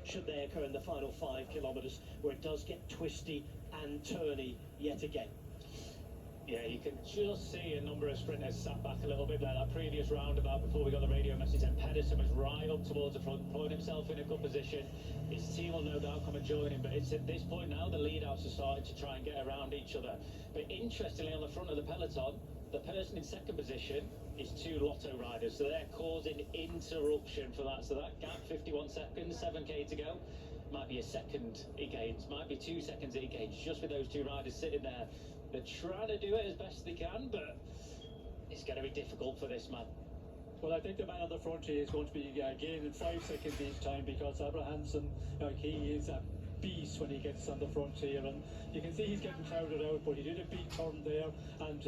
should they occur in the final 5 kilometres, where it does get twisty and turny yet again. Yeah, you can just see a number of sprinters sat back a little bit there. That previous roundabout before we got the radio message, and Pedersen was right up towards the front, putting himself in a good position. His team will no doubt come and join him, but it's at this point now the lead-outs are starting to try and get around each other. But interestingly, on the front of the peloton, the person in second position is 2 Lotto riders, so they're causing interruption for that. So that gap, 51 seconds, 7k to go, might be a second he gains, might be 2 seconds that he gains, just with those 2 riders sitting there. They're trying to do it as best they can, but it's going to be difficult for this man. Well, I think the man on the front here is going to be gaining 5 seconds each time, because Abrahamsen, he is a beast when he gets on the front here, and you can see he's getting crowded out, but he did a big turn there, and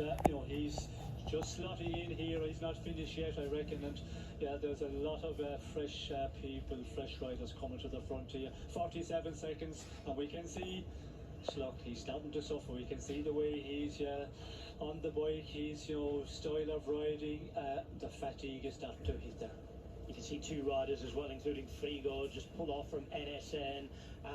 he's just slotting in here. He's not finished yet, I reckon, and yeah, there's a lot of fresh people, fresh riders coming to the front here. 47 seconds, and we can see Slock, he's starting to suffer. We can see the way he's on the bike, his style of riding, the fatigue is starting to hit there. You can see 2 riders as well, including Frigo, just pulled off from NSN,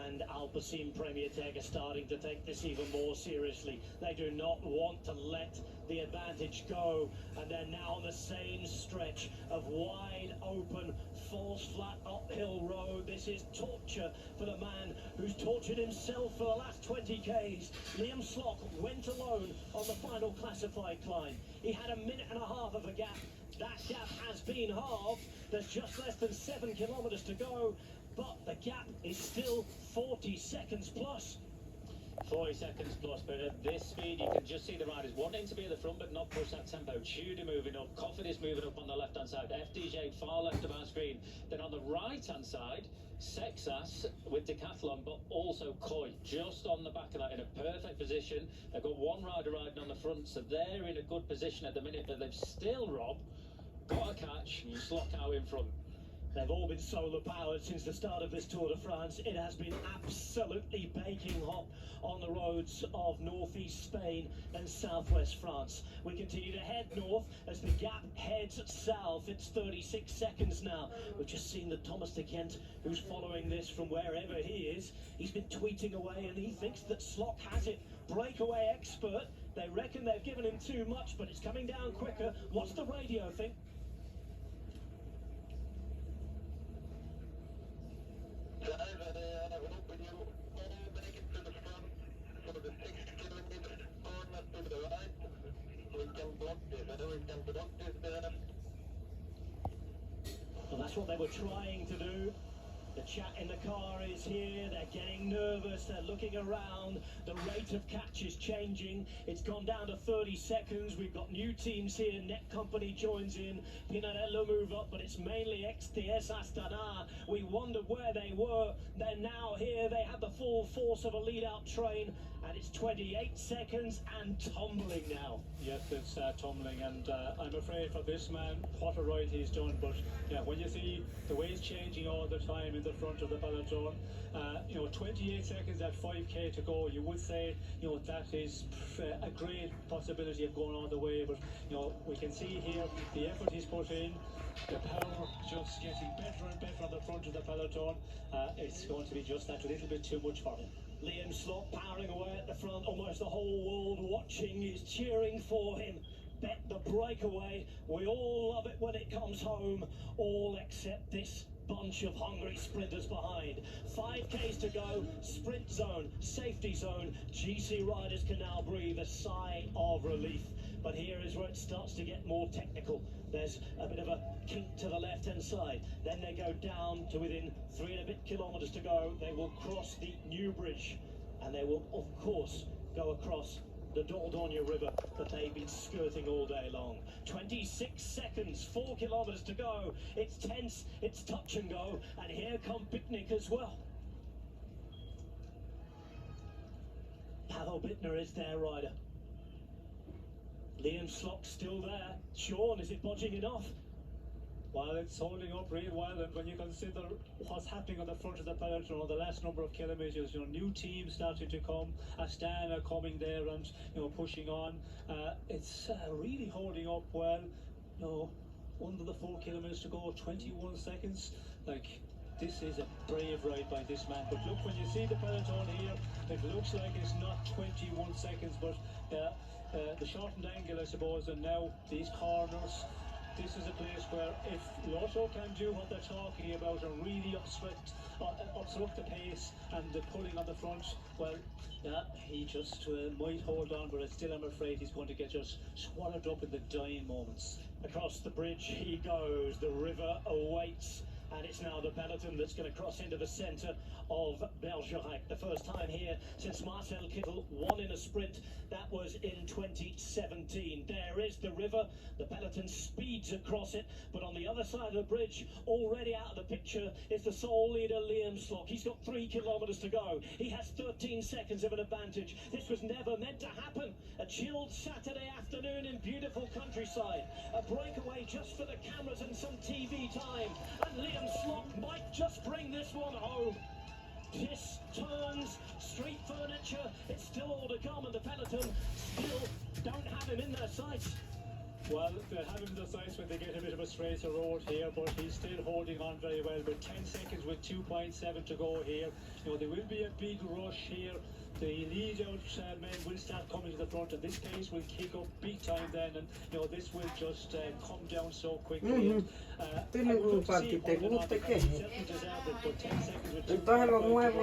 and Alpecin Premier Tech are starting to take this even more seriously. They do not want to let the advantage go, and they're now on the same stretch of wide open, false flat uphill road. This is torture for the man who's tortured himself for the last 20 Ks. Liam Slock went alone on the final classified climb. He had a minute and a half of a gap. That gap has been halved. There's just less than 7 kilometres to go, but the gap is still 40 seconds plus. 40 seconds plus, but at this speed you can just see the riders wanting to be at the front but not push that tempo. Tudor moving up, Coffin is moving up on the left hand side, FDJ far left of our screen. Then on the right hand side, Sexas with Decathlon, but also Coy just on the back of that in a perfect position. They've got 1 rider riding on the front, so they're in a good position at the minute, but they've still, Rob, got a catch, Slock out in front. They've all been solar powered since the start of this Tour de France. It has been absolutely baking hot on the roads of northeast Spain and southwest France. We continue to head north as the gap heads south. It's 36 seconds now. We've just seen that Thomas de Kent, who's following this from wherever he is, he's been tweeting away, and he thinks that Slock has it. Breakaway expert. They reckon they've given him too much, but it's coming down quicker. What's the radio think? Well, that's what they were trying to do. The chat in the car is here. They're getting nervous. They're looking around. The rate of catch is changing. It's gone down to 30 seconds. We've got new teams here. Net Company joins in. Pinarello move up, but it's mainly XTS Astana. We wondered where they were. They're now here. They have the full force of a lead-out train, and it's 28 seconds and tumbling now. Yes, it's tumbling, and I'm afraid for this man, what a ride he's done. But yeah, when you see the way it's changing all the time in the front of the peloton, 28 seconds at 5k to go, you would say that is a great possibility of going all the way. But we can see here the effort he's put in, the power just getting better and better on the front of the peloton. It's going to be just that little bit too much for him. Liam Slock powering away at the front, almost the whole world watching is cheering for him. Bet the breakaway. We all love it when it comes home, all except this bunch of hungry sprinters behind. 5Ks to go, sprint zone, safety zone. GC riders can now breathe a sigh of relief. But here is where it starts to get more technical. There's a bit of a kink to the left-hand side. Then they go down to within 3 and a bit kilometres to go. They will cross the New Bridge, and they will, of course, go across the Dordogne River that they've been skirting all day long. 26 seconds, 4 kilometres to go. It's tense, it's touch and go, and here come Picnic as well. Pavel Bittner is their rider. Liam Slock still there. Sean, is it budging enough? Well, it's holding up really well, and when you consider what's happening on the front of the peloton on the last number of kilometres, new teams starting to come, Astana coming there and pushing on. It's really holding up well. Under the 4 kilometres to go, 21 seconds. Like, this is a brave ride by this man. But look, when you see the peloton here, it looks like it's not 21 seconds, but the shortened angle, I suppose, and now these corners. This is a place where if Lotto can do what they're talking about and really obstruct the pace and the pulling on the front, well, he just might hold on, but still I'm afraid he's going to get just swallowed up in the dying moments. Across the bridge he goes, the river awaits, and it's now the peloton that's going to cross into the centre of Bergerac. The first time here since Marcel Kittel won in a sprint. That was in 2017. There is the river. The peloton speeds across it, but on the other side of the bridge, already out of the picture, is the sole leader, Liam Slock. He's got 3 kilometres to go. He has 13 seconds of an advantage. This was never meant to happen. A chilled Saturday afternoon in beautiful countryside. A breakaway just for the cameras and some TV time. And Liam Slock might just bring this one home. Twists, turns, street furniture, it's still all to come, and the peloton still don't have him in their sights. Well, they have him in the sights when they get a bit of a straighter road here, but he's still holding on very well. With 10 seconds with 2.7 to go here, you know, there will be a big rush here. The lead-out men will start coming to the front, and this pace will kick up big time then, and you know this will just come down so quickly. Tiene un partite guste che Certainly deserved it, but 10 seconds with entonces lo nuevo